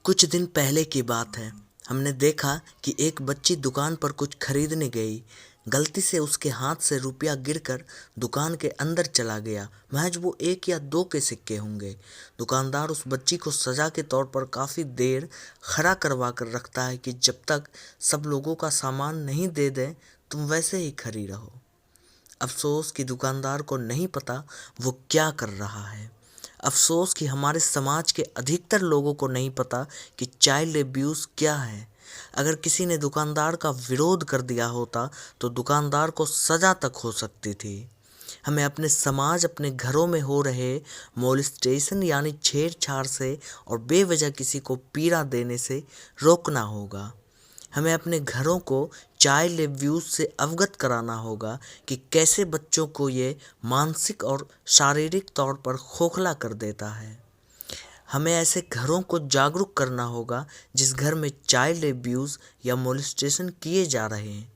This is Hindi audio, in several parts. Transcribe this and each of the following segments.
कुछ दिन पहले की बात है। हमने देखा कि एक बच्ची दुकान पर कुछ खरीदने गई। गलती से उसके हाथ से रुपया गिरकर दुकान के अंदर चला गया। महज वो 1 या 2 के सिक्के होंगे। दुकानदार उस बच्ची को सजा के तौर पर काफ़ी देर खड़ा करवा कर रखता है कि जब तक सब लोगों का सामान नहीं दे दें तुम वैसे ही खड़ी रहो। अफसोस कि दुकानदार को नहीं पता वो क्या कर रहा है। अफसोस कि हमारे समाज के अधिकतर लोगों को नहीं पता कि चाइल्ड एब्यूज़ क्या है। अगर किसी ने दुकानदार का विरोध कर दिया होता तो दुकानदार को सज़ा तक हो सकती थी। हमें अपने समाज, अपने घरों में हो रहे मोलेस्टेशन यानी छेड़छाड़ से और बेवजह किसी को पीड़ा देने से रोकना होगा। हमें अपने घरों को चाइल्ड एब्यूज़ से अवगत कराना होगा कि कैसे बच्चों को ये मानसिक और शारीरिक तौर पर खोखला कर देता है। हमें ऐसे घरों को जागरूक करना होगा जिस घर में चाइल्ड एब्यूज़ या मोलेस्टेशन किए जा रहे हैं,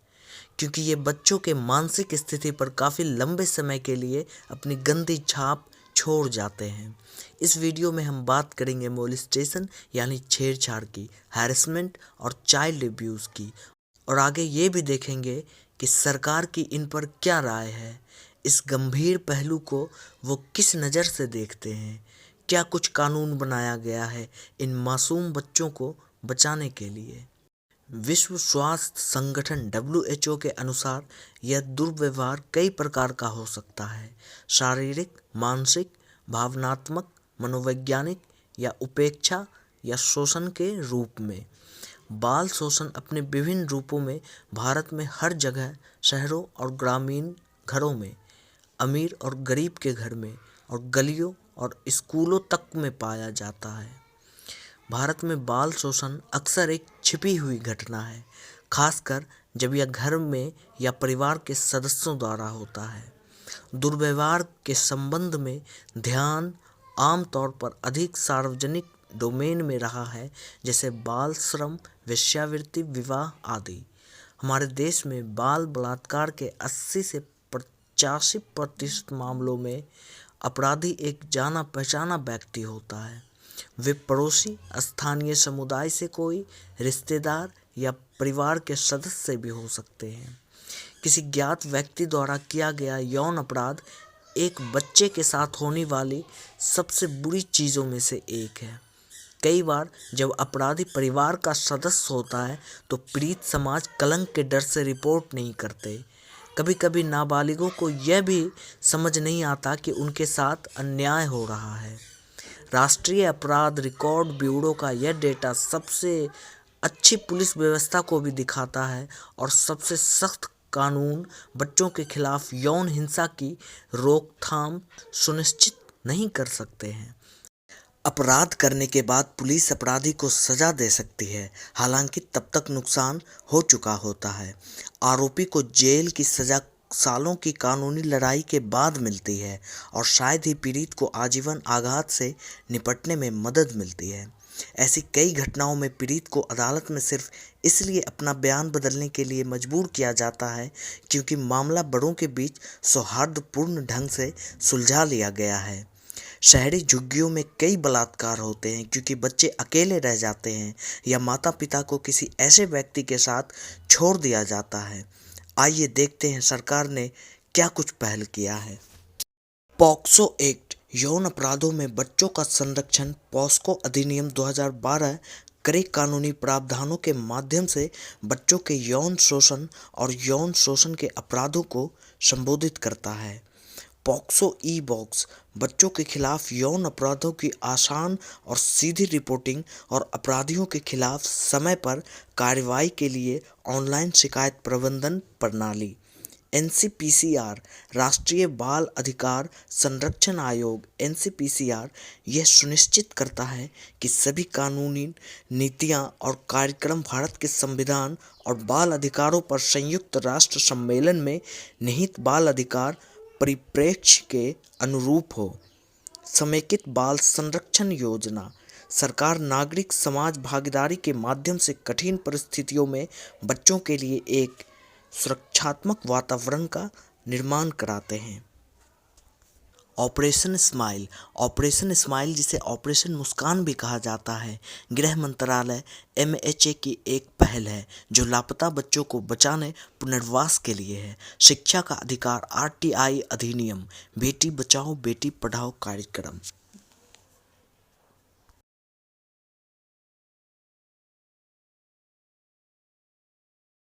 क्योंकि ये बच्चों के मानसिक स्थिति पर काफ़ी लंबे समय के लिए अपनी गंदी छाप छोड़ जाते हैं। इस वीडियो में हम बात करेंगे मोलेस्टेशन यानी छेड़छाड़ की, हैरेसमेंट और चाइल्ड एब्यूज़ की, और आगे ये भी देखेंगे कि सरकार की इन पर क्या राय है। इस गंभीर पहलू को वो किस नज़र से देखते हैं। क्या कुछ कानून बनाया गया है इन मासूम बच्चों को बचाने के लिए। विश्व स्वास्थ्य संगठन WHO के अनुसार यह दुर्व्यवहार कई प्रकार का हो सकता है। शारीरिक, मानसिक, भावनात्मक, मनोवैज्ञानिक या उपेक्षा या शोषण के रूप में। बाल शोषण अपने विभिन्न रूपों में भारत में हर जगह, शहरों और ग्रामीण घरों में, अमीर और गरीब के घर में और गलियों और स्कूलों तक में पाया जाता है। भारत में बाल शोषण अक्सर एक छिपी हुई घटना है, खासकर जब यह घर में या परिवार के सदस्यों द्वारा होता है। दुर्व्यवहार के संबंध में ध्यान आमतौर पर अधिक सार्वजनिक डोमेन में रहा है, जैसे बाल श्रम, वेश्यावृत्ति, विवाह आदि। हमारे देश में बाल बलात्कार के 80 से 85% मामलों में अपराधी एक जाना पहचाना व्यक्ति होता है। वे पड़ोसी, स्थानीय समुदाय से कोई रिश्तेदार या परिवार के सदस्य भी हो सकते हैं। किसी ज्ञात व्यक्ति द्वारा किया गया यौन अपराध एक बच्चे के साथ होने वाली सबसे बुरी चीज़ों में से एक है। कई बार जब अपराधी परिवार का सदस्य होता है तो पीड़ित समाज कलंक के डर से रिपोर्ट नहीं करते। कभी कभी नाबालिगों को यह भी समझ नहीं आता कि उनके साथ अन्याय हो रहा है। राष्ट्रीय अपराध रिकॉर्ड ब्यूरो का यह डेटा सबसे अच्छी पुलिस व्यवस्था को भी दिखाता है और सबसे सख्त कानून बच्चों के खिलाफ यौन हिंसा की रोकथाम सुनिश्चित नहीं कर सकते हैं। अपराध करने के बाद पुलिस अपराधी को सजा दे सकती है, हालांकि तब तक नुकसान हो चुका होता है। आरोपी को जेल की सजा सालों की कानूनी लड़ाई के बाद मिलती है और शायद ही पीड़ित को आजीवन आघात से निपटने में मदद मिलती है। ऐसी कई घटनाओं में पीड़ित को अदालत में सिर्फ इसलिए अपना बयान बदलने के लिए मजबूर किया जाता है क्योंकि मामला बड़ों के बीच सौहार्दपूर्ण ढंग से सुलझा लिया गया है। शहरी झुग्गियों में कई बलात्कार होते हैं क्योंकि बच्चे अकेले रह जाते हैं या माता पिता को किसी ऐसे व्यक्ति के साथ छोड़ दिया जाता है। आइए देखते हैं सरकार ने क्या कुछ पहल किया है। पॉक्सो एक्ट, यौन अपराधों में बच्चों का संरक्षण। पॉस्को अधिनियम 2012 कड़े कानूनी प्रावधानों के माध्यम से बच्चों के यौन शोषण और यौन शोषण के अपराधों को संबोधित करता है। पॉक्सो ई बॉक्स, बच्चों के खिलाफ यौन अपराधों की आसान और सीधी रिपोर्टिंग और अपराधियों के खिलाफ समय पर कार्रवाई के लिए ऑनलाइन शिकायत प्रबंधन प्रणाली। NCPCR, राष्ट्रीय बाल अधिकार संरक्षण आयोग। NCPCR यह सुनिश्चित करता है कि सभी कानूनी नीतियां और कार्यक्रम भारत के संविधान और बाल अधिकारों पर संयुक्त राष्ट्र सम्मेलन में निहित बाल अधिकार परिप्रेक्ष्य के अनुरूप हो। समेकित बाल संरक्षण योजना, सरकार नागरिक समाज भागीदारी के माध्यम से कठिन परिस्थितियों में बच्चों के लिए एक सुरक्षात्मक वातावरण का निर्माण कराते हैं। ऑपरेशन स्माइल जिसे ऑपरेशन मुस्कान भी कहा जाता है, गृह मंत्रालय MHA की एक पहल है जो लापता बच्चों को बचाने पुनर्वास के लिए है। शिक्षा का अधिकार RTI अधिनियम, बेटी बचाओ बेटी पढ़ाओ कार्यक्रम।